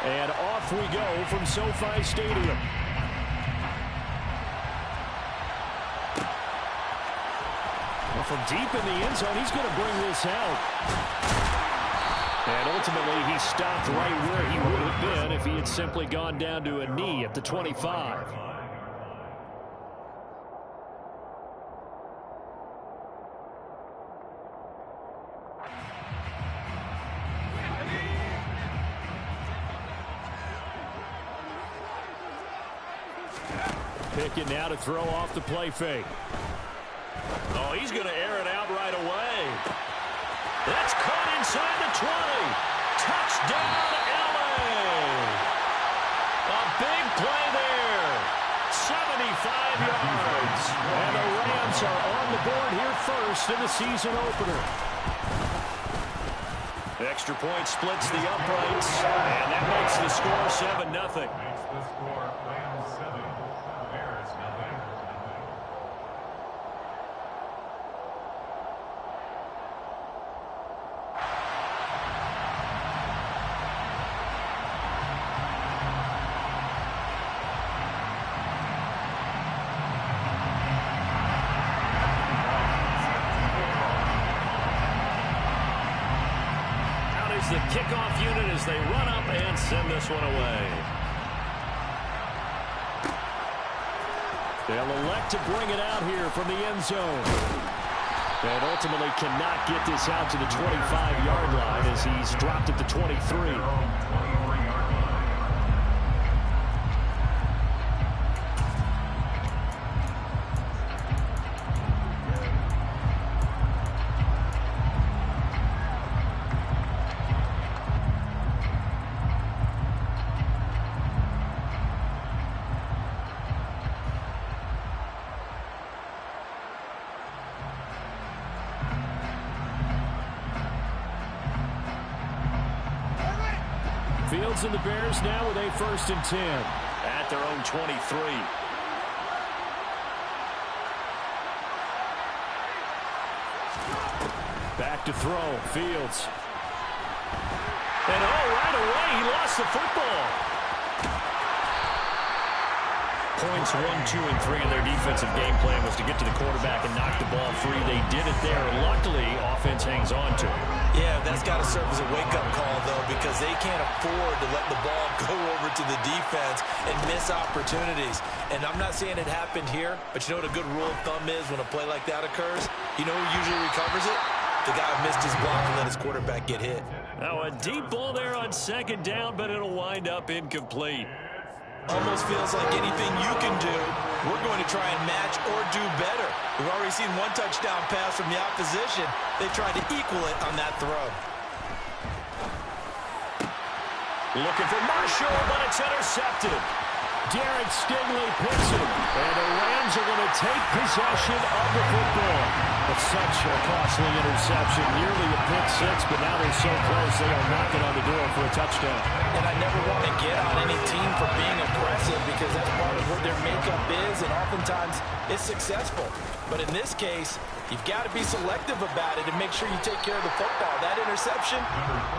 And off we go from SoFi Stadium. Well, from deep in the end zone, he's going to bring this out. And ultimately, he stopped right where he would have been if he had simply gone down to a knee at the 25. Pickett now to throw off the play fake. Oh, he's going to air it out right away. That's caught inside the 20. Touchdown, LA. A big play there. 75 yards. And the Rams are on the board here first in the season opener. Extra point splits the uprights, and that makes the score 7-0. The kickoff unit as they run up and send this one away. They'll elect to bring it out here from the end zone. And ultimately cannot get this out to the 25-yard line as he's dropped at the 23. Fields and the Bears now with a 1st and 10 at their own 23. Back to throw. Fields. And right away he lost the football. Points 1, 2, and 3 in their defensive game plan was to get to the quarterback and knock the ball free. They did it there. Luckily, offense hangs on to it. Yeah, that's got to serve as a wake-up call, though, because they can't afford to let the ball go over to the defense and miss opportunities. And I'm not saying it happened here, but you know what a good rule of thumb is when a play like that occurs? You know who usually recovers it? The guy who missed his block and let his quarterback get hit. Now a deep ball there on 2nd down, but it'll wind up incomplete. Almost feels like anything you can do, we're going to try and match or do better. We've already seen one touchdown pass from the opposition. They tried to equal it on that throw. Looking for Marshall, but it's intercepted. Derek Stingley picks it, and the Rams are going to take possession of the football. But such a costly interception, nearly a pick six, but now they're so close they are knocking on the door for a touchdown. And I never want to get on any team for being aggressive because that's part of what their makeup is, and oftentimes it's successful. But in this case, you've got to be selective about it and make sure you take care of the football. That interception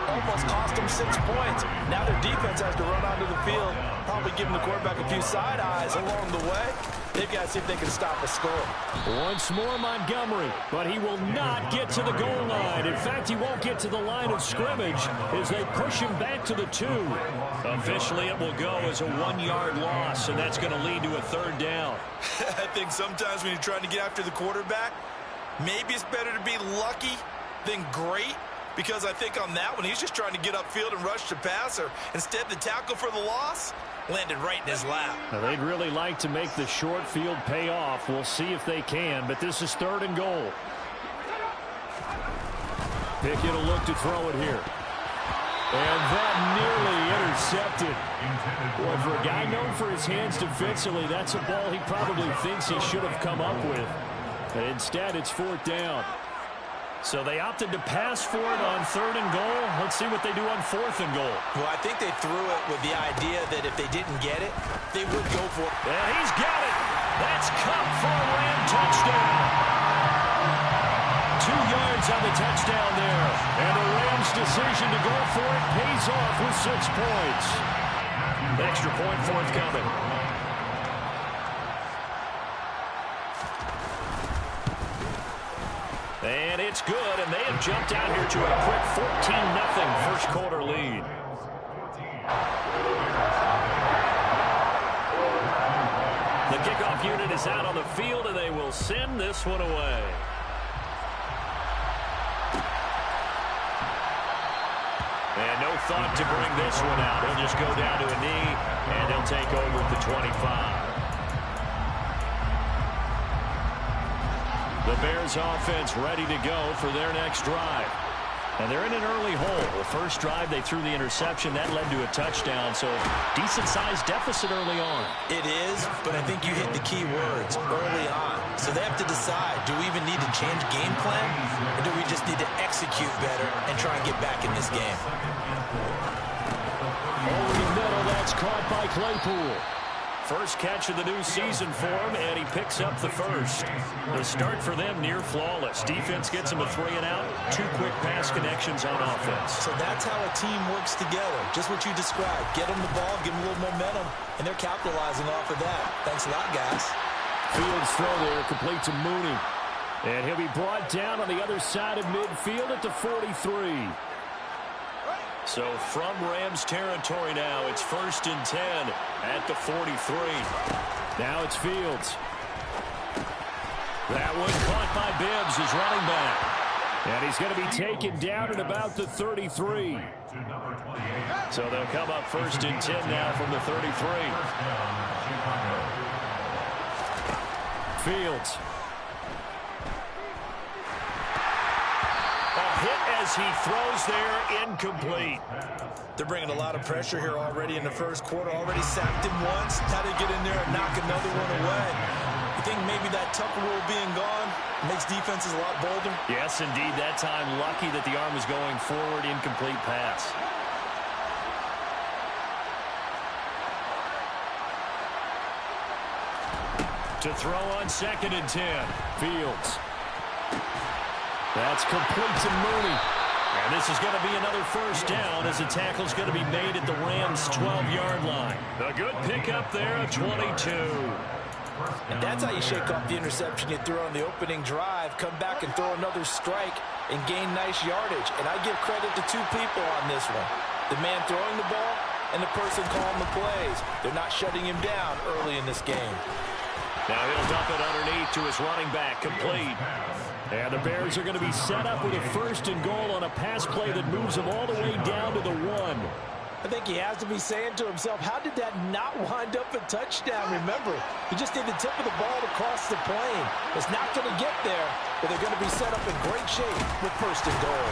almost cost them 6 points. Now their defense has to run onto the field, probably giving the quarterback a few side eyes along the way. They've got to see if they can stop a score. Once more Montgomery, but he will not get to the goal line. In fact, he won't get to the line of scrimmage as they push him back to the 2. Officially, it will go as a 1-yard loss, and that's going to lead to a 3rd down. I think sometimes when you're trying to get after the quarterback, maybe it's better to be lucky than great, because I think on that one, he's just trying to get upfield and rush the passer. Instead, the tackle for the loss landed right in his lap. Now, they'd really like to make the short field pay off. We'll see if they can, but this is 3rd and goal. Pickett will look to throw it here. And that nearly intercepted. Boy, for a guy known for his hands defensively, that's a ball he probably thinks he should have come up with. But instead, it's 4th down. So they opted to pass for it on 3rd and goal. Let's see what they do on 4th and goal. Well, I think they threw it with the idea that if they didn't get it, they would go for it. And he's got it. That's Cup for a Ram touchdown. 2 yards on the touchdown there. And the Rams' decision to go for it pays off with 6 points. Extra point forthcoming. And it's good, and they have jumped out here to a quick 14-0 first quarter lead. The kickoff unit is out on the field, and they will send this one away. And no thought to bring this one out. He'll just go down to a knee, and he'll take over at the 25. The Bears offense ready to go for their next drive. And they're in an early hole. The first drive, they threw the interception. That led to a touchdown, so decent-sized deficit early on. It is, but I think you hit the key words, early on. So they have to decide, do we even need to change game plan, or do we just need to execute better and try and get back in this game? Over the middle, that's caught by Claypool. First catch of the new season for him, and he picks up the first. The start for them near flawless. Defense gets him a 3-and-out, 2 quick pass connections on offense. So that's how a team works together. Just what you described. Get them the ball, give them a little momentum, and they're capitalizing off of that. Thanks a lot, guys. Fields throw there, complete to Mooney. And he'll be brought down on the other side of midfield at the 43. So from Rams territory now, it's 1st and 10 at the 43. Now it's Fields. That one caught by Bibbs, his running back. And he's going to be taken down at about the 33. So they'll come up 1st and 10 now from the 33. Fields. Hit as he throws there, incomplete. They're bringing a lot of pressure here already in the first quarter. Already sacked him once. How to get in there and knock another one away. You think maybe that Tucker rule being gone makes defenses a lot bolder? Yes, indeed. That time, lucky that the arm was going forward, incomplete pass. To throw on 2nd and 10. Fields. That's complete to Mooney. And this is going to be another first down as the tackle's going to be made at the Rams' 12-yard line. A good pickup there at 22. And that's how you shake off the interception you threw on the opening drive, come back and throw another strike and gain nice yardage. And I give credit to 2 people on this one. The man throwing the ball and the person calling the plays. They're not shutting him down early in this game. Now he'll dump it underneath to his running back, complete. And the Bears are going to be set up with a 1st and goal on a pass play that moves them all the way down to the 1. I think he has to be saying to himself, how did that not wind up a touchdown? Remember, you just need the tip of the ball to cross the plane. It's not going to get there, but they're going to be set up in great shape with 1st and goal.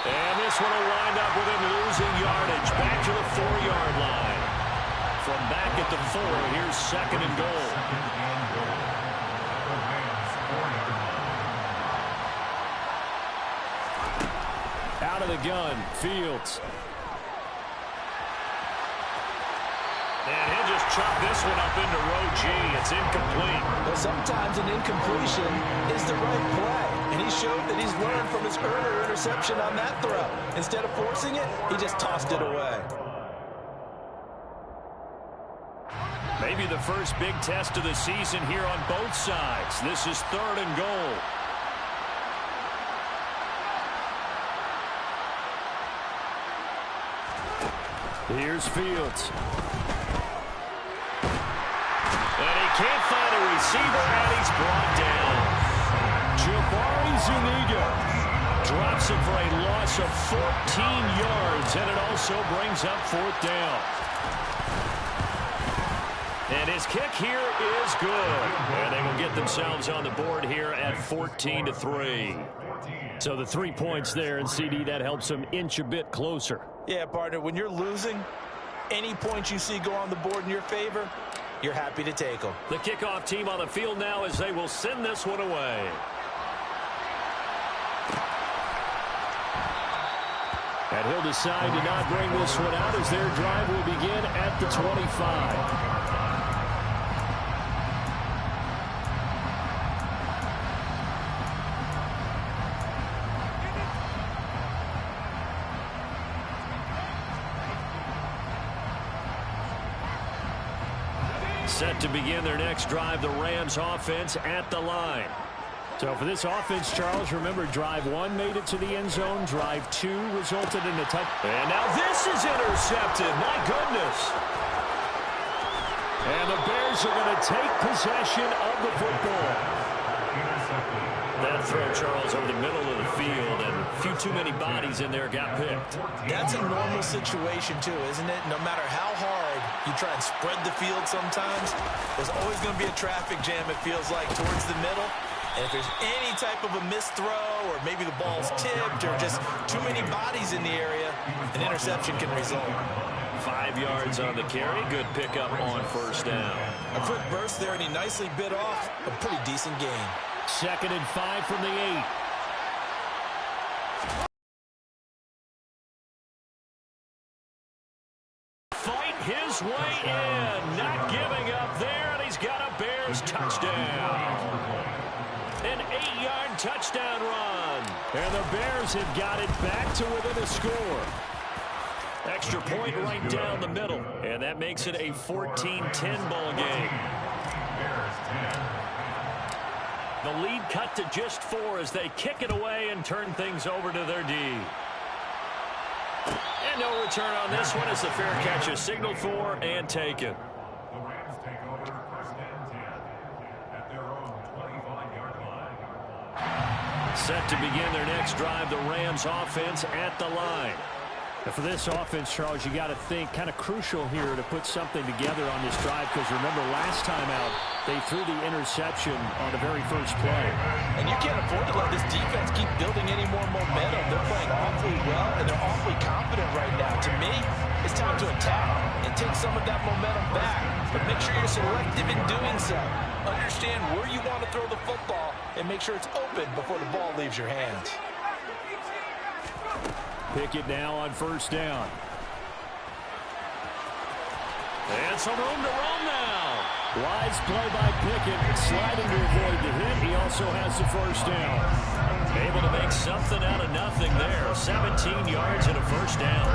And this one will wind up with him losing yardage back to the 4-yard line. From back at the 4, here's 2nd and goal. Out of the gun, Fields. And he'll just chop this one up into row G. It's incomplete. Well, sometimes an incompletion is the right play. And he showed that he's learned from his earlier interception on that throw. Instead of forcing it, he just tossed it away. Maybe the first big test of the season here on both sides. This is 3rd and goal. Here's Fields. And he can't find a receiver, and he's brought down. Jabari Zuniga drops him for a loss of 14 yards, and it also brings up 4th down. And his kick here is good. And they will get themselves on the board here at 14-3. So the 3 points there, and CD, that helps them inch a bit closer. Yeah, partner, when you're losing, any points you see go on the board in your favor, you're happy to take them. The kickoff team on the field now as they will send this one away. And he'll decide to not bring this one out as their drive will begin at the 25. Set to begin their next drive, the Rams offense at the line. So for this offense, Charles, remember, drive 1 made it to the end zone. Drive 2 resulted in a touchdown. And now this is intercepted. My goodness. And the Bears are going to take possession of the football. That throw, Charles, over the middle of the field, and a few too many bodies in there got picked. That's a normal situation, too, isn't it? No matter how hard you try and spread the field sometimes, there's always going to be a traffic jam, it feels like, towards the middle. And if there's any type of a missed throw, or maybe the ball's tipped, or just too many bodies in the area, an interception can result. 5 yards on the carry. Good pickup on first down. A quick burst there, and he nicely bit off a pretty decent gain. 2nd and 5 from the 8. Fight his way in. Not giving up there, and he's got a Bears touchdown. An 8-yard touchdown run. And the Bears have got it back to within a score. Extra point right down the middle. And that makes it a 14-10 ball game. The lead cut to just 4 as they kick it away and turn things over to their D. And no return on this one as the fair catch is signaled for and taken. The Rams take over 1st and 10 at their own 25-yard line. Set to begin their next drive, the Rams offense at the line. And for this offense, Charles, you got to think kind of crucial here to put something together on this drive, because remember last time out they threw the interception on the very first play. And you can't afford to let this defense keep building any more momentum. They're playing awfully well, and they're awfully confident right now. To me, it's time to attack and take some of that momentum back. But make sure you're selective in doing so. Understand where you want to throw the football and make sure it's open before the ball leaves your hands. Pickett now on first down. And some room to roam now. Wise play by Pickett, sliding to avoid the hit. He also has the first down. Able to make something out of nothing there. 17 yards and a first down.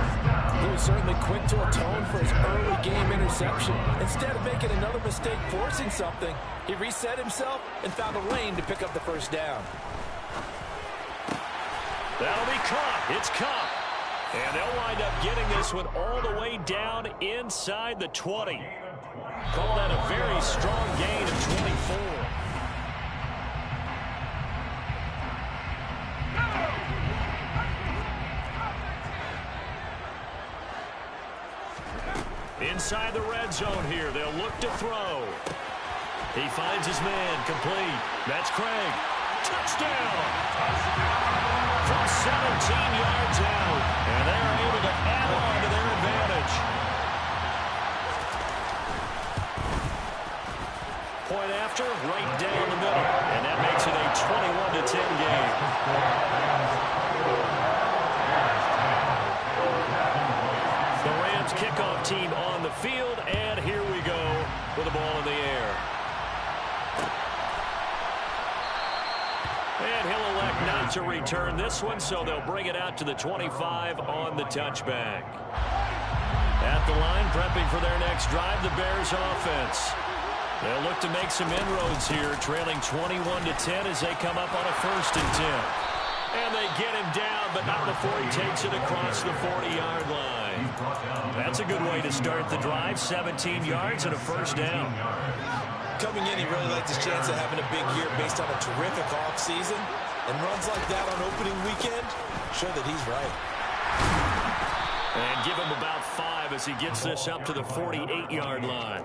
He was certainly quick to atone for his early game interception. Instead of making another mistake forcing something, he reset himself and found a lane to pick up the first down. That'll be caught. It's caught. And they'll wind up getting this one all the way down inside the 20. Call that a very strong gain of 24. Inside the red zone here. They'll look to throw. He finds his man complete. That's Craig. Touchdown! From 17 yards out. And they're able to add on to their advantage. Point after, right down the middle. And that makes it a 21-10 game. The Rams kickoff team on the field. And here we go with the ball in the air. And he'll elect not to return this one, so they'll bring it out to the 25 on the touchback. At the line, prepping for their next drive, the Bears offense. They'll look to make some inroads here, trailing 21-10 as they come up on a 1st and 10. And they get him down, but not before he takes it across the 40-yard line. That's a good way to start the drive, 17 yards and a first down. Coming in, he really liked his chance of having a big year based on a terrific offseason. And runs like that on opening weekend show that he's right. And give him about 5 as he gets this up to the 48-yard line.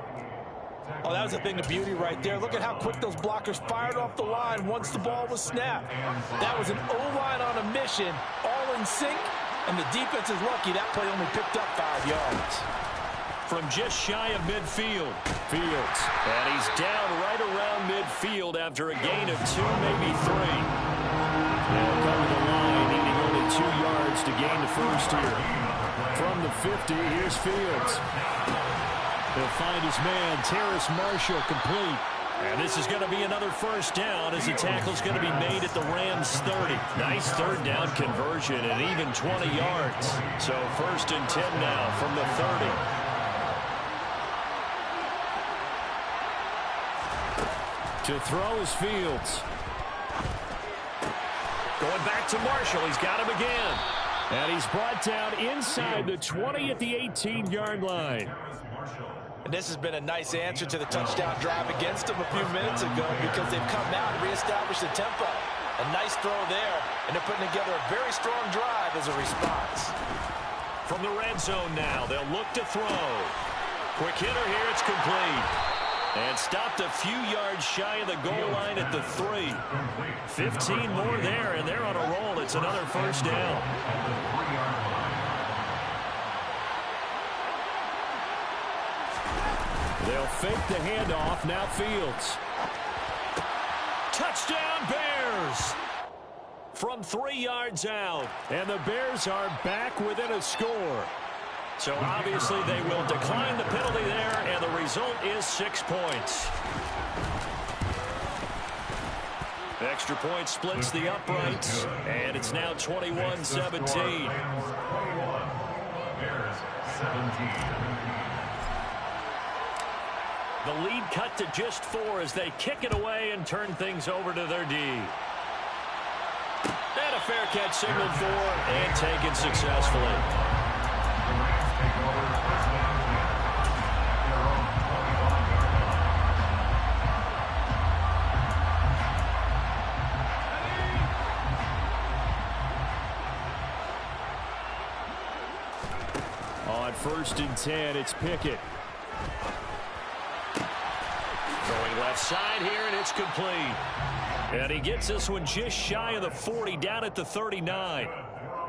Oh, that was a thing of beauty right there. Look at how quick those blockers fired off the line once the ball was snapped. That was an O-line on a mission, all in sync, and the defense is lucky that play only picked up 5 yards. From just shy of midfield, Fields. And he's down right around midfield after a gain of 2, maybe 3. They'll cover the line, needing only 2 yards to gain the first here. From the 50, here's Fields. He'll find his man, Terrace Marshall, complete. And this is going to be another first down as the tackle's going to be made at the Rams' 30. Nice 3rd down conversion and even 20 yards. So 1st and 10 now from the 30. To throw is Fields. Going back to Marshall. He's got him again. And he's brought down inside the 20 at the 18-yard line. And this has been a nice answer to the touchdown drive against them a few minutes ago because they've come out and reestablished the tempo. A nice throw there, and they're putting together a very strong drive as a response. From the red zone now, they'll look to throw. Quick hitter here, it's complete. And stopped a few yards shy of the goal line at the 3. 15 more there, and they're on a roll. It's another first down. They'll fake the handoff. Now Fields. Touchdown, Bears! From 3 yards out. And the Bears are back within a score. So obviously they will decline the penalty there, and the result is 6 points. Extra point splits the uprights, and it's now 21-17. Bears 17. The lead cut to just 4 as they kick it away and turn things over to their D. And a fair catch signaled for and taken successfully. On 1st and 10, it's Pickett. Going left side here, and it's complete. And he gets this one just shy of the 40, down at the 39.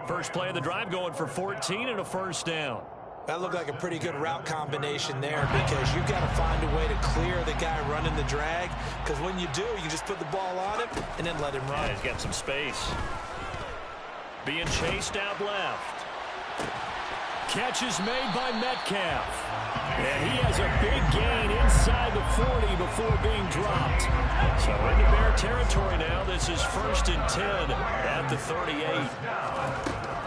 First play of the drive going for 14 and a first down. That looked like a pretty good route combination there because you've got to find a way to clear the guy running the drag, because when you do, you just put the ball on him and then let him run. Yeah, he's got some space. Being chased out left. Catch is made by Metcalf. And he has a big gain inside the 40 before being dropped. So into Bear territory now. This is 1st and 10 at the 38.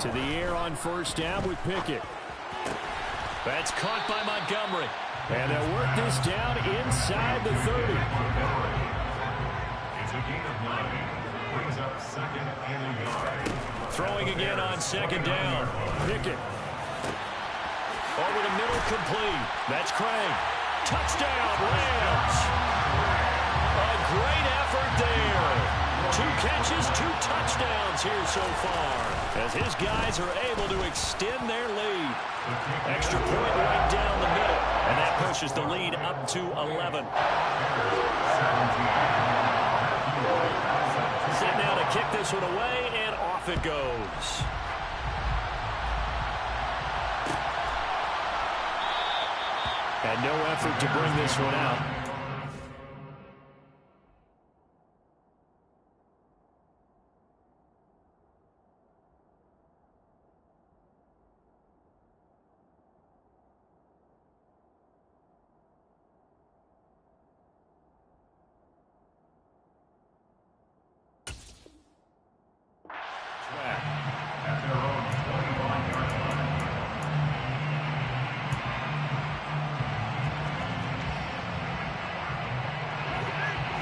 To the air on first down with Pickett. That's caught by Montgomery. And they'll work this down inside the 30. It's a gain of 9. Brings up 2nd and a yard. Throwing again on 2nd down. Pickett. Over the middle, complete. That's Craig. Touchdown, Rams. A great effort there. 2 catches, 2 touchdowns here so far, as his guys are able to extend their lead. Extra point right down the middle, and that pushes the lead up to 11. Set now to kick this one away, and off it goes. And no effort to bring this one out. At their own 21-yard line.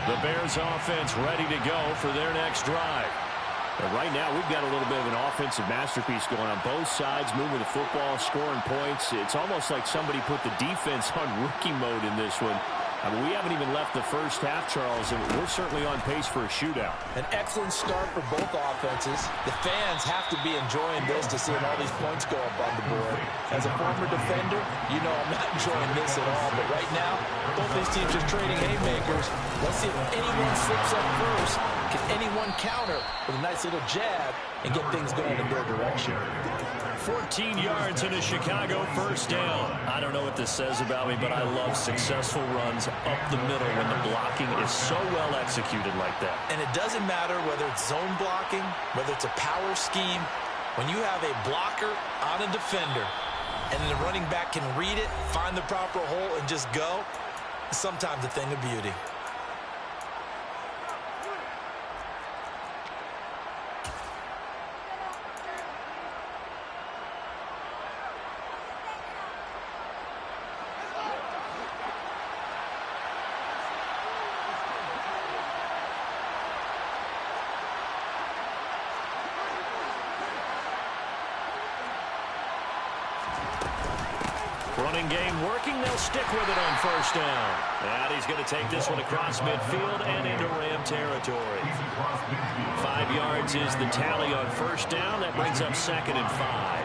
The Bears offense ready to go for their next drive. And right now, we've got a little bit of an offensive masterpiece going on both sides, moving the football, scoring points. It's almost like somebody put the defense on rookie mode in this one. I mean, we haven't even left the first half, Charles, and we're certainly on pace for a shootout. An excellent start for both offenses. The fans have to be enjoying this to seeing all these points go up on the board. As a former defender, you know I'm not enjoying this at all. But right now, both these teams are trading haymakers. Let's see if anyone slips up first. Can anyone counter with a nice little jab and get things going in their direction? 14 yards in a Chicago first down. I don't know what this says about me, but I love successful runs up the middle when the blocking is so well executed like that. And it doesn't matter whether it's zone blocking, whether it's a power scheme. When you have a blocker on a defender and the running back can read it, find the proper hole, and just go, it's sometimes a thing of beauty. Running game working. They'll stick with it on first down. And he's going to take this one across midfield and into Ram territory. 5 yards is the tally on first down. That brings up 2nd and 5.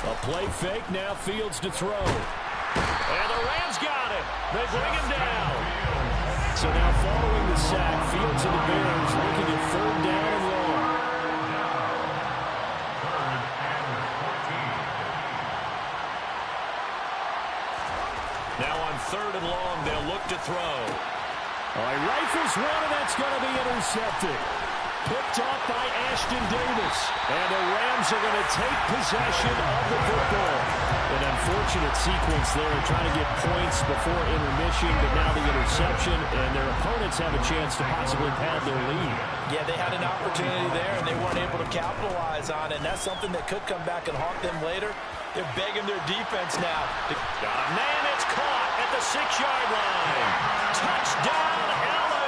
A play fake, now Fields to throw. And the Rams got it. They bring him down. So now following the sack, Fields and the Bears looking at 3rd down and long. Now on 3rd and long, they'll look to throw. He rifles one, and that's going to be intercepted. Picked off by Ashton Davis. And the Rams are going to take possession of the football. An unfortunate sequence there, trying to get points before intermission, but now the interception, and their opponents have a chance to possibly pad their lead. Yeah, they had an opportunity there, and they weren't able to capitalize on it, and that's something that could come back and haunt them later. They're begging their defense now. Got a man, it's caught at the 6-yard line. Touchdown, LA!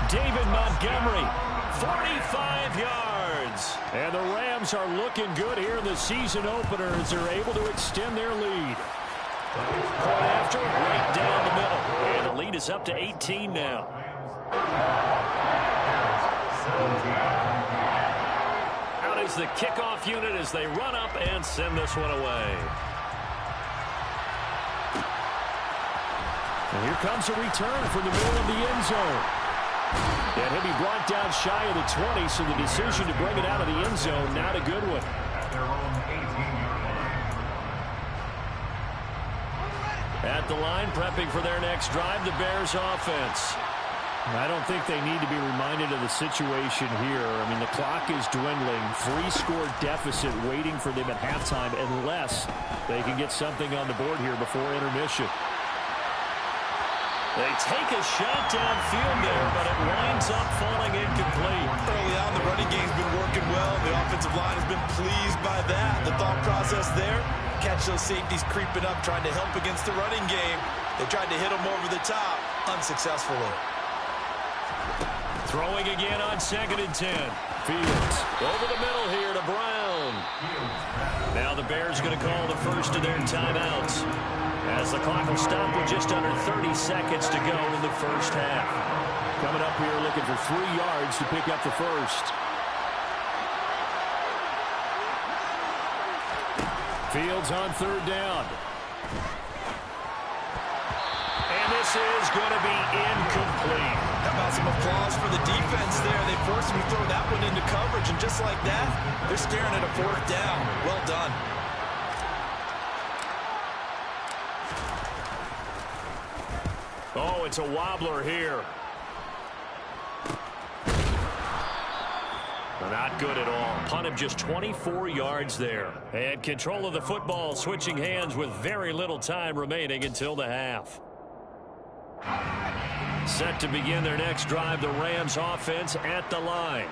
David Montgomery, 45 yards. And the Rams are looking good here in the season opener as they're able to extend their lead. Point after, right down the middle. And the lead is up to 18 now. Out is the kickoff unit as they run up and send this one away. And here comes a return from the middle of the end zone. And he'll be brought down shy of the 20, so the decision to bring it out of the end zone, not a good one. At the line, prepping for their next drive, the Bears offense. I don't think they need to be reminded of the situation here. I mean, the clock is dwindling. 3-score deficit waiting for them at halftime unless they can get something on the board here before intermission. They take a shot downfield there, but it winds up falling incomplete. Early on, the running game's been working well. The offensive line has been pleased by that. The thought process there, catch those safeties creeping up, trying to help against the running game. They tried to hit them over the top, unsuccessfully. Throwing again on 2nd and 10. Fields over the middle here to Brown. Now the Bears going to call the first of their timeouts, as the clock will stop with just under 30 seconds to go in the first half. Coming up here looking for 3 yards to pick up the first. Fields on 3rd down. And this is going to be incomplete. How about some applause for the defense there? They forced him to throw that one into coverage, and just like that, they're staring at a 4th down. Well done. Oh, it's a wobbler here. Not good at all. Punt of just 24 yards there. And control of the football switching hands with very little time remaining until the half. Set to begin their next drive, the Rams offense at the line.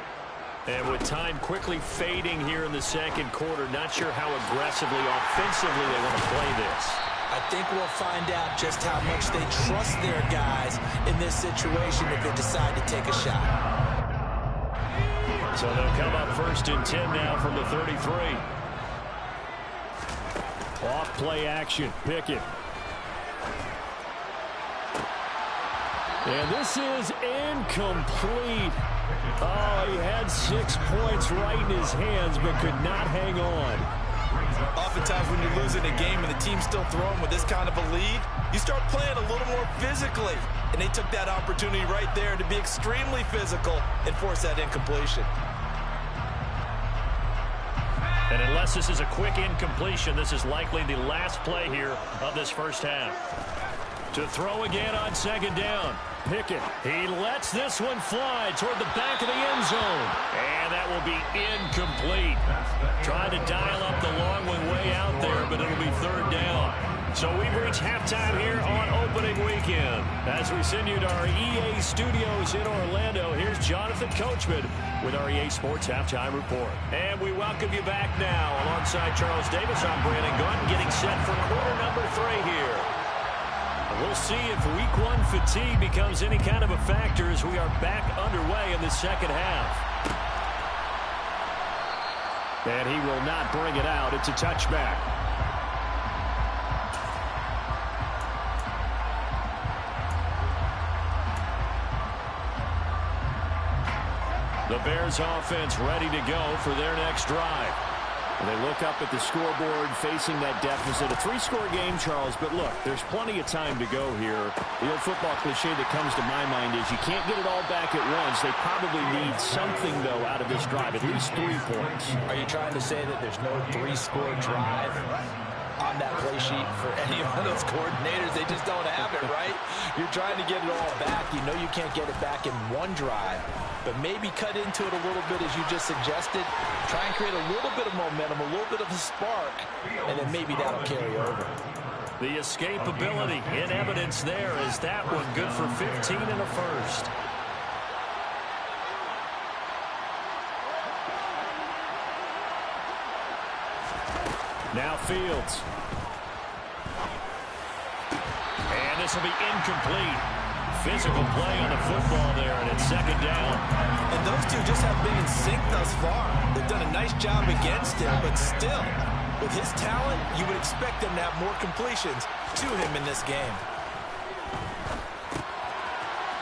And with time quickly fading here in the 2nd quarter, not sure how aggressively, offensively they want to play this. I think we'll find out just how much they trust their guys in this situation if they decide to take a shot. So they'll come up 1st and 10 now from the 33. Off play action, Pickett. And this is incomplete. Oh, he had 6 points right in his hands, but could not hang on. Oftentimes when you're losing a game and the team's still throwing with this kind of a lead, you start playing a little more physically. And they took that opportunity right there to be extremely physical and force that incompletion. And unless this is a quick incompletion, this is likely the last play here of this first half. To throw again on 2nd down. Pickett, he lets this one fly toward the back of the end zone. And that will be incomplete. Trying to dial up the long one way out there, but it'll be 3rd down. So we've reached halftime here on opening weekend. As we send you to our EA studios in Orlando, here's Jonathan Coachman with our EA Sports Halftime Report. And we welcome you back now. Alongside Charles Davis, I'm Brandon Gordon, getting set for quarter number 3 here. We'll see if week 1 fatigue becomes any kind of a factor as we are back underway in the second half. And he will not bring it out. It's a touchback. The Bears offense ready to go for their next drive. They look up at the scoreboard facing that deficit. A 3-score game, Charles, but look, there's plenty of time to go here. The old football cliche that comes to my mind is you can't get it all back at once. They probably need something, though, out of this drive, at least 3 points. Are you trying to say that there's no 3-score drive on that play sheet for any of those coordinators? They just don't have it, right? You're trying to get it all back. You know you can't get it back in one drive, but maybe cut into it a little bit as you just suggested. Try and create a little bit of momentum, a little bit of a spark, and then maybe that'll carry over. The escapability in evidence there is that one good for 15 and a first. Now Fields. And this will be incomplete. Physical play on the football there, and it's second down. And those two just have been in sync thus far. They've done a nice job against him, but still, with his talent, you would expect them to have more completions to him in this game.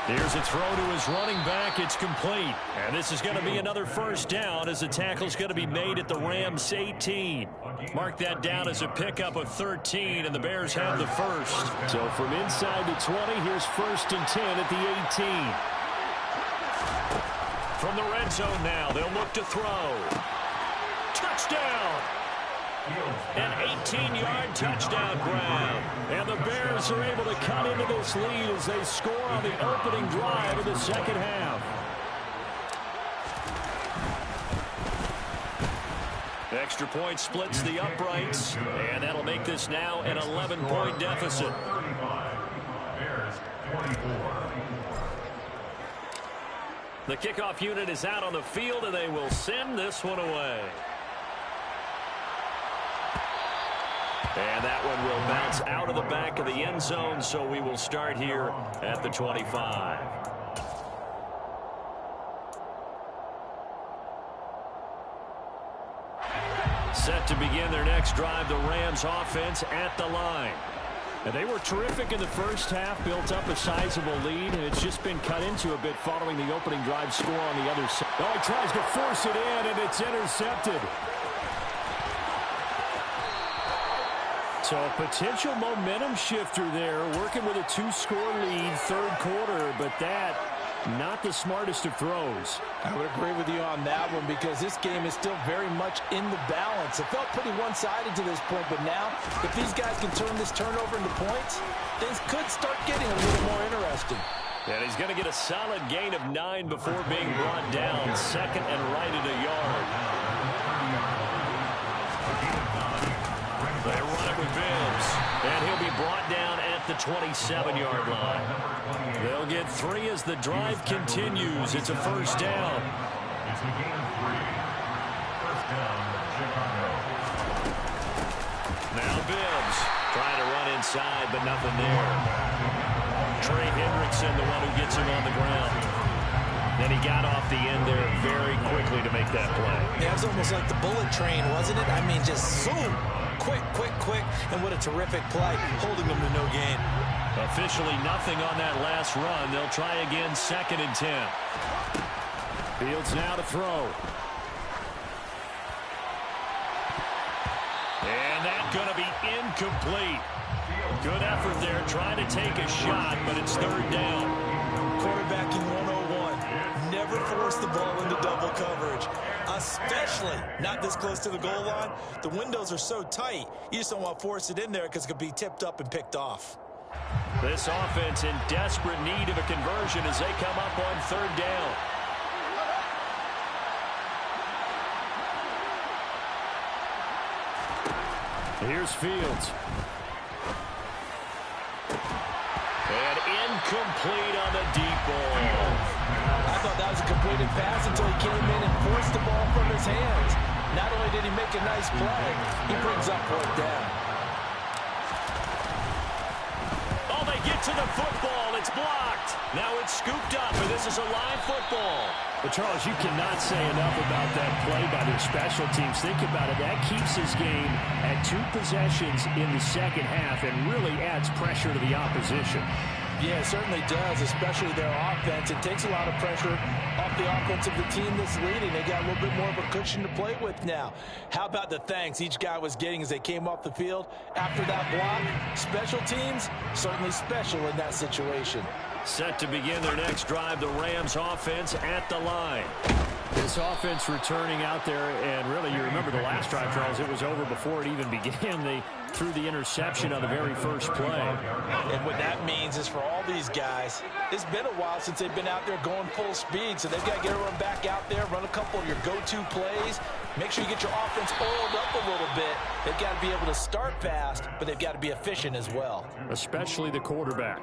Here's a throw to his running back. It's complete. And this is going to be another first down as the tackle's going to be made at the Rams 18. Mark that down as a pickup of 13, and the Bears have the first. So from inside the 20, here's 1st and 10 at the 18. From the red zone now, they'll look to throw. Touchdown! An 18-yard touchdown grab. And the Bears are able to cut into this lead as they score on the opening drive of the second half. Extra point splits the uprights, and that'll make this now an 11-point deficit. Bears 24. The kickoff unit is out on the field, and they will send this one away. And that one will bounce out of the back of the end zone, so we will start here at the 25. Set to begin their next drive, the Rams offense at the line. And they were terrific in the first half, built up a sizable lead, and it's just been cut into a bit following the opening drive score on the other side. Oh, he tries to force it in, and it's intercepted. So a potential momentum shifter there, working with a 2-score lead, 3rd quarter, but that, not the smartest of throws. I would agree with you on that one because this game is still very much in the balance. It felt pretty one-sided to this point, but now, if these guys can turn this turnover into points, things could start getting a little more interesting. And he's going to get a solid gain of 9 before being brought down, 2nd and right at a yard. They run it with Bibbs, and he'll be brought down at the 27-yard line. They'll get 3 as the drive continues. It's a first down. It's a gain of 3. First down, Chicago. Now Bibbs trying to run inside, but nothing there. Trey Hendrickson, the one who gets him on the ground. Then he got off the end there very quickly to make that play. Yeah, it was almost like the bullet train, wasn't it? I mean, just zoom. Quick, quick, quick, and what a terrific play, holding them to no gain. Officially nothing on that last run. They'll try again, 2nd and 10. Fields now to throw. And that's going to be incomplete. Good effort there, trying to take a shot, but it's 3rd down. Quarterbacking 101. Never force the ball into double coverage, especially not this close to the goal line. The windows are so tight, you just don't want to force it in there because it could be tipped up and picked off. This offense in desperate need of a conversion as they come up on 3rd down. Here's Fields. And incomplete on the deep ball. I thought that was a completed pass until he came in and forced the ball from his hands. Not only did he make a nice play, he brings up fourth down. Oh, they get to the football. It's blocked. Now it's scooped up, and this is a live football. But, Charles, you cannot say enough about that play by their special teams. Think about it. That keeps this game at 2 possessions in the second half and really adds pressure to the opposition. Yeah, it certainly does, especially their offense. It takes a lot of pressure off the offense of the team that's leading. They got a little bit more of a cushion to play with now. How about the thanks each guy was getting as they came off the field after that block? Special teams, certainly special in that situation. Set to begin their next drive, the Rams offense at the line. This offense returning out there, and really, you remember the last drive, Charles, it was over before it even began. They threw the interception on the very first play. And what that means is for all these guys, it's been a while since they've been out there going full speed, so they've got to get everyone back out there, run a couple of your go-to plays, make sure you get your offense oiled up a little bit. They've got to be able to start fast, but they've got to be efficient as well. Especially the quarterback.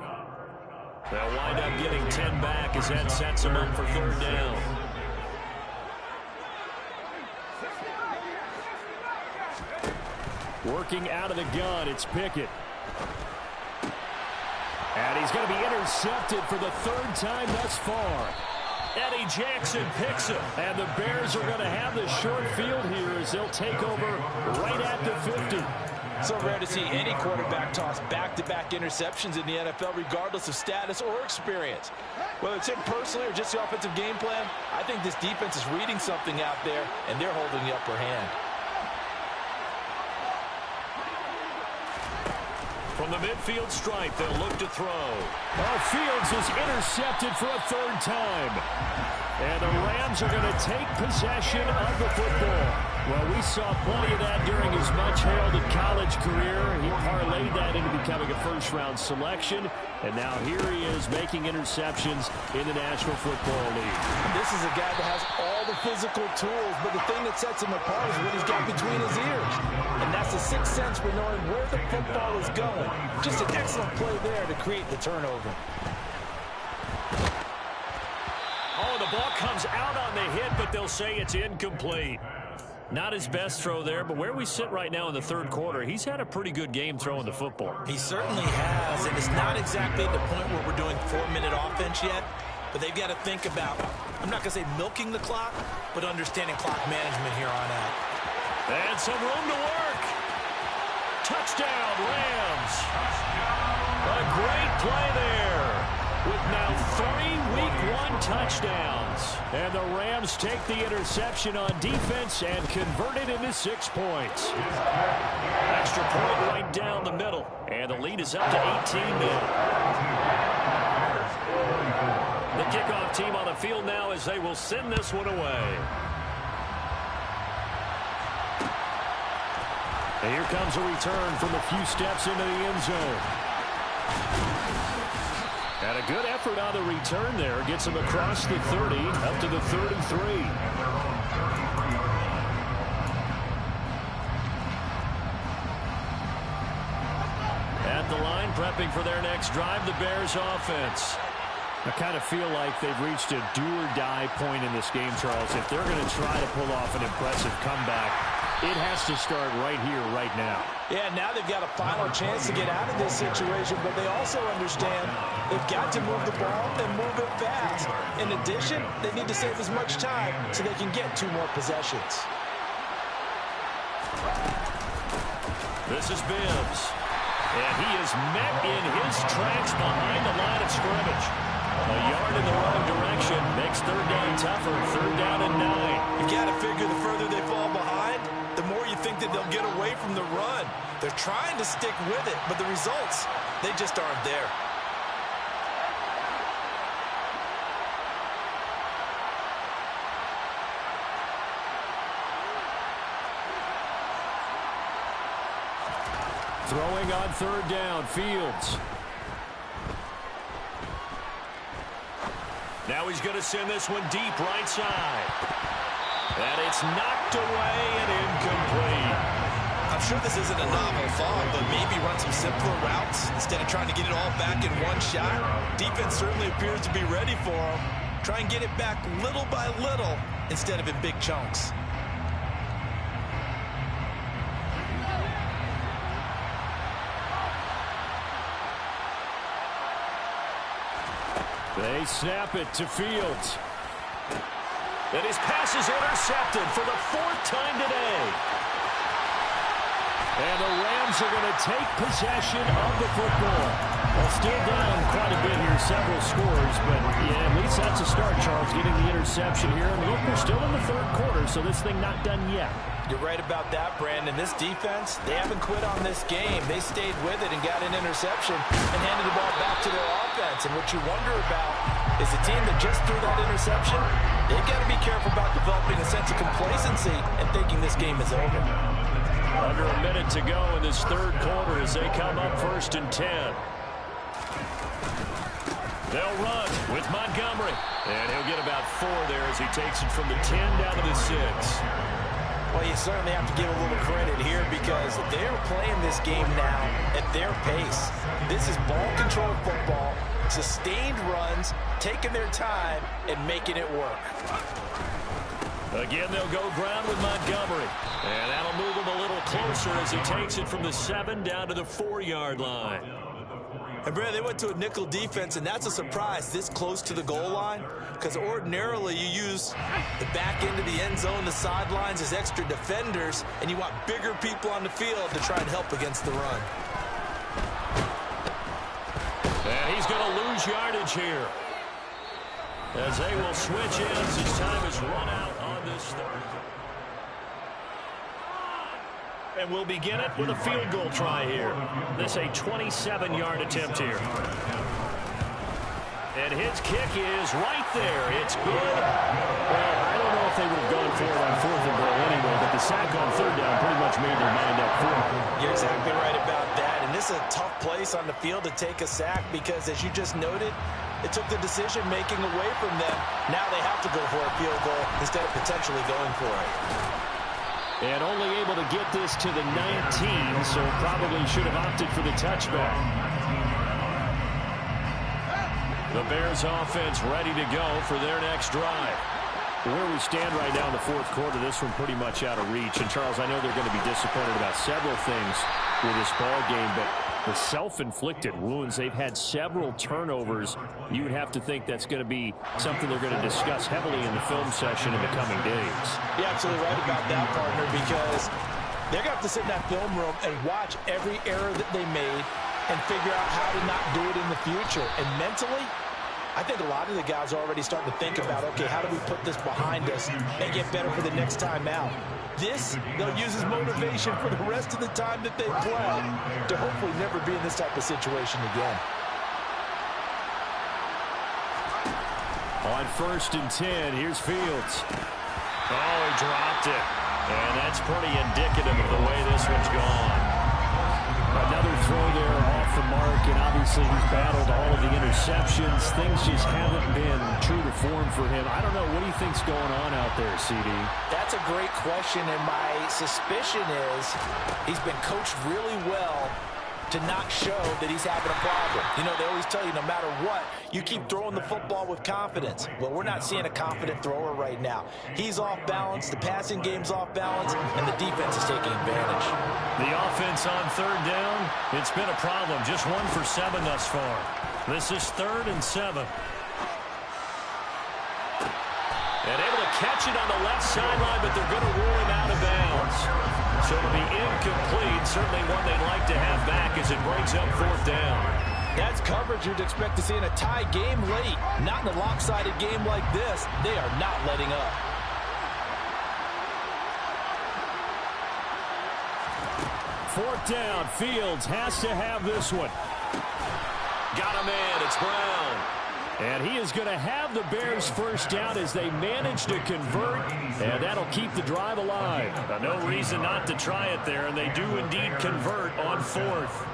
They'll wind up getting 10 back as that sets them up for third down. Working out of the gun, it's Pickett. And he's going to be intercepted for the third time thus far. Eddie Jackson picks him. And the Bears are going to have the short field here as they'll take over right at the 50. So rare to see any quarterback toss back-to-back interceptions in the NFL, regardless of status or experience. Whether it's him personally or just the offensive game plan, I think this defense is reading something out there, and they're holding the upper hand. From the midfield stripe, they'll look to throw. Oh, Fields is intercepted for a third time. And the Rams are going to take possession of the football. Well, we saw plenty of that during his much-heralded college career. He parlayed that into becoming a first-round selection. And now here he is making interceptions in the National Football League. This is a guy that has all the physical tools, but the thing that sets him apart is what he's got between his ears. And that's the sixth sense for knowing where the football is going. Just an excellent play there to create the turnover. Oh, the ball comes out on the hit, but they'll say it's incomplete. Not his best throw there, but where we sit right now in the third quarter, he's had a pretty good game throwing the football. He certainly has, and it's not exactly at the point where we're doing 4-minute offense yet, but they've got to think about, I'm not going to say milking the clock, but understanding clock management here on out. And some room to work. Touchdown, Rams. A great play there. With now 3 Week 1 touchdowns. And the Rams take the interception on defense and convert it into 6 points. Extra point right down the middle. And the lead is up to 18 now. The kickoff team on the field now as they will send this one away. And here comes a return from a few steps into the end zone. And a good effort on the return there. Gets him across the 30, up to the 33. At the line, prepping for their next drive, the Bears offense. I kind of feel like they've reached a do-or-die point in this game, Charles. If they're going to try to pull off an impressive comeback, it has to start right here, right now. Yeah, now they've got a final chance to get out of this situation, but they also understand they've got to move the ball and move it fast. In addition, they need to save as much time so they can get 2 more possessions. This is Bibbs. And he is met in his tracks behind the line of scrimmage. A yard in the wrong direction makes third down tougher. Third down and 9. You got to figure the further they fall behind, the more you think that they'll get away from the run. They're trying to stick with it, but the results, they just aren't there. Throwing on third down, Fields. Now he's going to send this one deep right side. And it's knocked away and incomplete. I'm sure this isn't a novel thought, but maybe maybe run some simpler routes instead of trying to get it all back in one shot. Defense certainly appears to be ready for him. Try and get it back little by little instead of in big chunks. They snap it to Fields. And his pass is intercepted for the 4th time today. And the Rams are going to take possession of the football. Well, still down quite a bit here, several scores, but yeah, at least that's a start, Charles, getting the interception here. And look, we're still in the 3rd quarter, so this thing not done yet. You're right about that, Brandon. This defense, they haven't quit on this game. They stayed with it and got an interception and handed the ball back to their offense. And what you wonder about is the team that just threw that interception, they've got to be careful about developing a sense of complacency and thinking this game is over. Under a minute to go in this 3rd quarter as they come up 1st and 10. They'll run with Montgomery. And he'll get about 4 there as he takes it from the 10 down to the 6. Well, you certainly have to give a little credit here because they're playing this game now at their pace. This is ball control football, sustained runs, taking their time, and making it work. Again, they'll go ground with Montgomery. And that'll move him a little closer as he takes it from the 7 down to the 4-yard line. And, Brad, they went to a nickel defense, and that's a surprise this close to the goal line because ordinarily you use the back end of the end zone, the sidelines as extra defenders, and you want bigger people on the field to try and help against the run. And he's going to lose yardage here as they will switch ends as time is run out on this 3rd. And we'll begin it with a field goal try here. This a 27-yard attempt here. And his kick is right there. It's good. Well, I don't know if they would have gone for it on 4th and goal anyway, but the sack on 3rd down pretty much made their mind up for it. You're exactly right about that. And this is a tough place on the field to take a sack because, as you just noted, it took the decision-making away from them. Now they have to go for a field goal instead of potentially going for it. And only able to get this to the 19, so probably should have opted for the touchback. The Bears offense ready to go for their next drive. Where we stand right now in the 4th quarter, this one pretty much out of reach. And, Charles, I know they're going to be disappointed about several things with this ball game, but the self-inflicted wounds, they've had several turnovers. You would have to think that's going to be something they're going to discuss heavily in the film session in the coming days. You're absolutely right about that, partner, because they're going to have to sit in that film room and watch every error that they made and figure out how to not do it in the future. And mentally, I think a lot of the guys are already starting to think about, okay, how do we put this behind us and get better for the next time out? This, they'll use as motivation for the rest of the time that they play to hopefully never be in this type of situation again. On 1st and 10, here's Fields. Oh, he dropped it. And that's pretty indicative of the way this one's gone. Another throw there off the mark, and obviously he's battled all of the interceptions. Things just haven't been true to form for him. I don't know. What do you think's going on out there, CD? That's a great question, and my suspicion is he's been coached really well to not show that he's having a problem. You know, they always tell you no matter what, you keep throwing the football with confidence. Well, we're not seeing a confident thrower right now. He's off balance, the passing game's off balance, and the defense is taking advantage. The offense on 3rd down, it's been a problem. Just 1 for 7 thus far. This is 3rd and 7. And able to catch it on the left sideline, but they're going to rule him out of bounds. So it'll be incomplete, certainly one they'd like to have back as it brings up 4th down. That's coverage you'd expect to see in a tie game late. Not in a lopsided game like this. They are not letting up. Fourth down, Fields has to have this one. Got him in, it's Brown. And he is going to have the Bears first down as they manage to convert, and that'll keep the drive alive. No reason not to try it there, and they do indeed convert on 4th.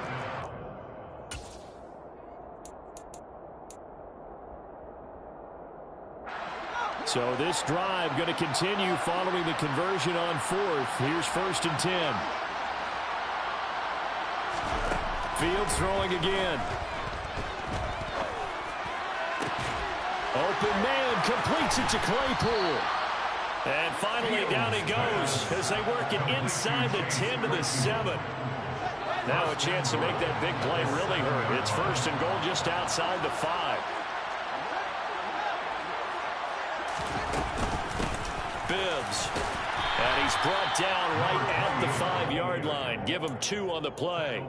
So this drive going to continue following the conversion on 4th. Here's 1st and 10. Fields throwing again. Open man completes it to Claypool. And finally down he goes as they work it inside the 10 to the 7. Now a chance to make that big play really hurt. It's first and goal just outside the 5. Bibbs. And he's brought down right at the 5-yard line. Give him 2 on the play.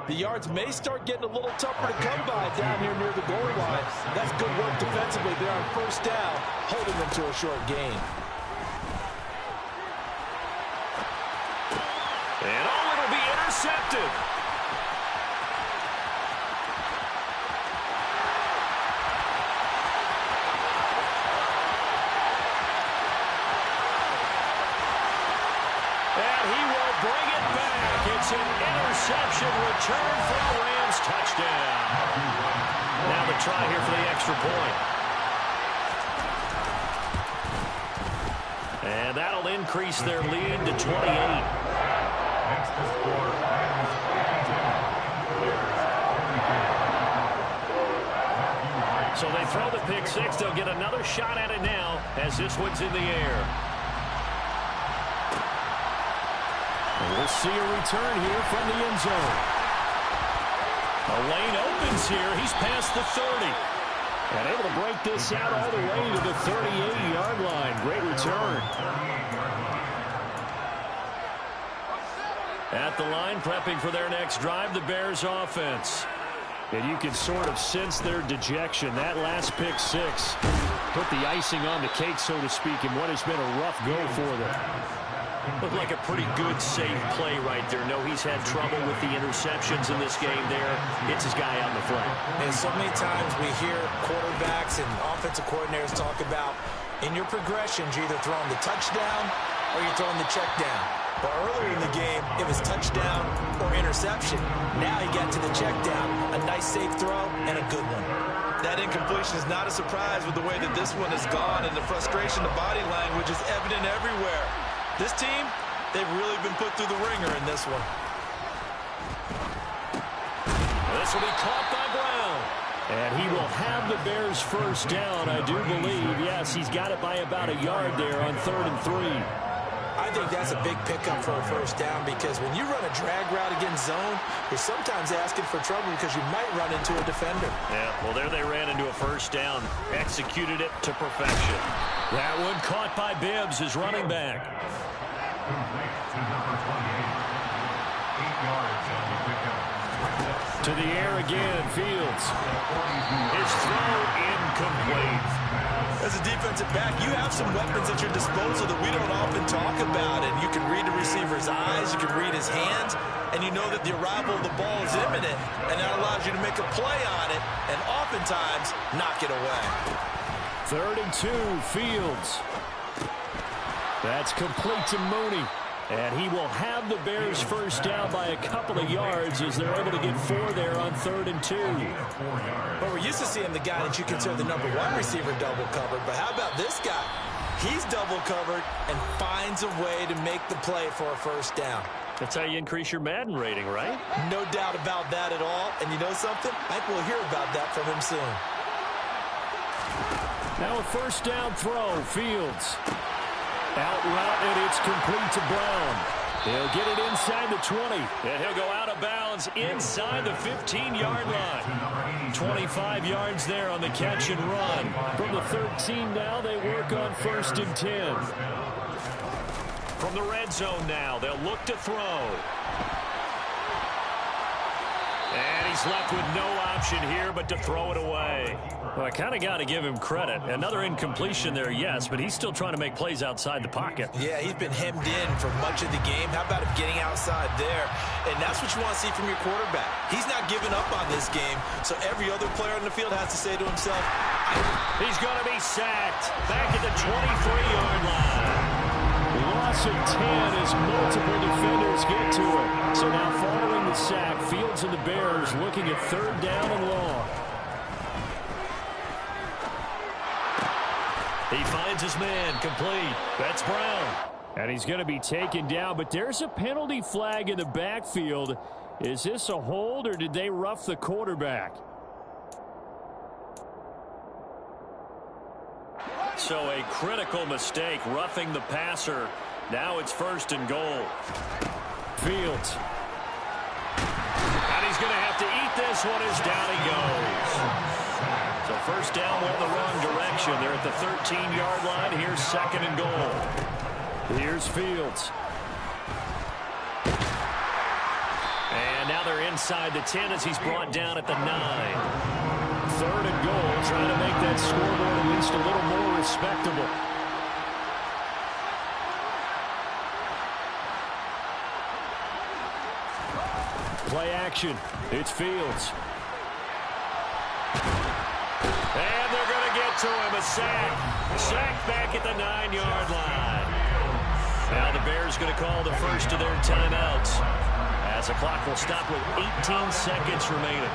The yards may start getting a little tougher to come by down here near the goal line. That's good work defensively there on first down, holding them to a short gain. And it'll be intercepted. And he will bring it back. It's an interception return for the Rams touchdown. Now the try here for the extra point. And that'll increase their lead to 28. Next to score, So they throw the pick 6. They'll get another shot at it now as this one's in the air. And we'll see a return here from the end zone. A lane opens here. He's past the 30. And able to break this out all the way to the 38-yard line. Great return. At the line, prepping for their next drive, the Bears offense. And you can sort of sense their dejection. That last pick 6 put the icing on the cake, so to speak, in what has been a rough go for them. Looked like a pretty good, safe play right there. No, he's had trouble with the interceptions in this game there. It's his guy on the flat. And so many times we hear quarterbacks and offensive coordinators talk about, in your progressions, you're either throwing the touchdown or you're throwing the check down. But earlier in the game, it was touchdown or interception. Now he got to the check down. A nice, safe throw and a good one. That incompletion is not a surprise with the way that this one has gone, and the frustration, the body language is evident everywhere. This team, they've really been put through the ringer in this one. This will be caught by Brown. And he will have the Bears first down, I do believe. Yes, he's got it by about a yard there on 3rd and 3. I think that's a big pickup for a first down, because when you run a drag route against zone, you're sometimes asking for trouble because you might run into a defender. Yeah, well, there they ran into a first down. Executed it to perfection. That one caught by Bibbs, his running back. complete to number 28. 8 yards on the pickup. To the air again, Fields. His throw incomplete. As a defensive back, you have some weapons at your disposal that we don't often talk about. And you can read the receiver's eyes, you can read his hands, and you know that the arrival of the ball is imminent, and that allows you to make a play on it and oftentimes knock it away. 3rd and 2, Fields. That's complete to Mooney. And he will have the Bears first down by a couple of yards as they're able to get 4 there on 3rd and 2. Well, we're used to seeing the guy that you consider the number 1 receiver double covered, but how about this guy? He's double covered and finds a way to make the play for a first down. That's how you increase your Madden rating, right? No doubt about that at all. And you know something? I think we'll hear about that from him soon. Now a first down throw, Fields. Out route, and it's complete to Brown. He'll get it inside the 20. And he'll go out of bounds inside the 15-yard line. 25 yards there on the catch and run. From the 13 now, they work on 1st and 10. From the red zone now, they'll look to throw. And he's left with no option here but to throw it away. Well, I kind of got to give him credit. Another incompletion there, yes, but he's still trying to make plays outside the pocket. Yeah, he's been hemmed in for much of the game. How about him getting outside there? And that's what you want to see from your quarterback. He's not giving up on this game, so every other player on the field has to say to himself, he's going to be sacked back at the 23-yard line. Loss of 10 as multiple defenders get to it. So now following the sack, Fields and the Bears looking at 3rd down and long. He finds his man complete. That's Brown. And he's going to be taken down, but there's a penalty flag in the backfield. Is this a hold, or did they rough the quarterback? So a critical mistake, roughing the passer. Now it's 1st and goal. Fields. And he's going to have to eat this one as down he goes. So 1st down went the wrong direction. They're at the 13-yard line. Here's 2nd and goal. Here's Fields. And now they're inside the 10 as he's brought down at the 9. 3rd and goal, trying to make that scoreboard at least a little more respectable. Play action. It's Fields. And they're going to get to him. A sack. Sack back at the 9-yard line. Now the Bears going to call the first of their timeouts, as the clock will stop with 18 seconds remaining.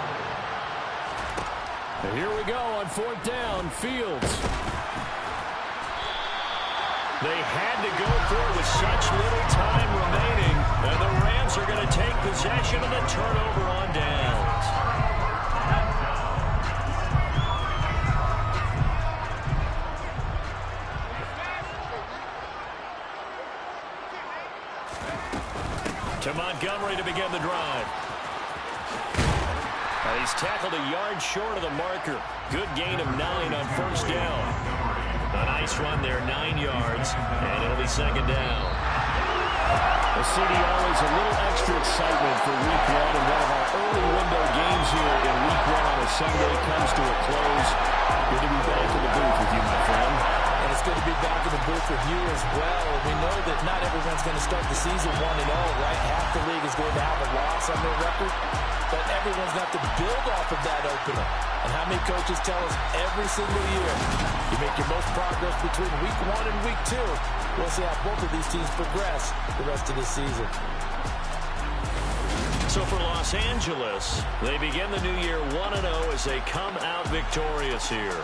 And here we go on 4th down. Fields. They had to go for it with such little time remaining. And the Rams are going to take possession of the turnover on downs. To Montgomery to begin the drive. And he's tackled a yard short of the marker. Good gain of 9 on 1st down. A nice run there, 9 yards, and it'll be 2nd down. The CD always a little extra excitement for Week 1, and one of our early window games here in Week 1 on a Sunday comes to a close. Good to be back in the booth with you, my friend. And it's good to be back in the booth with you as well. We know that not everyone's going to start the season 1-0, right? Half the league is going to have a loss on their record, but everyone's got to build off of that opener. And how many coaches tell us every single year, you make your most progress between Week 1 and Week 2. We'll see how both of these teams progress the rest of the season. So for Los Angeles, they begin the new year 1-0 as they come out victorious here.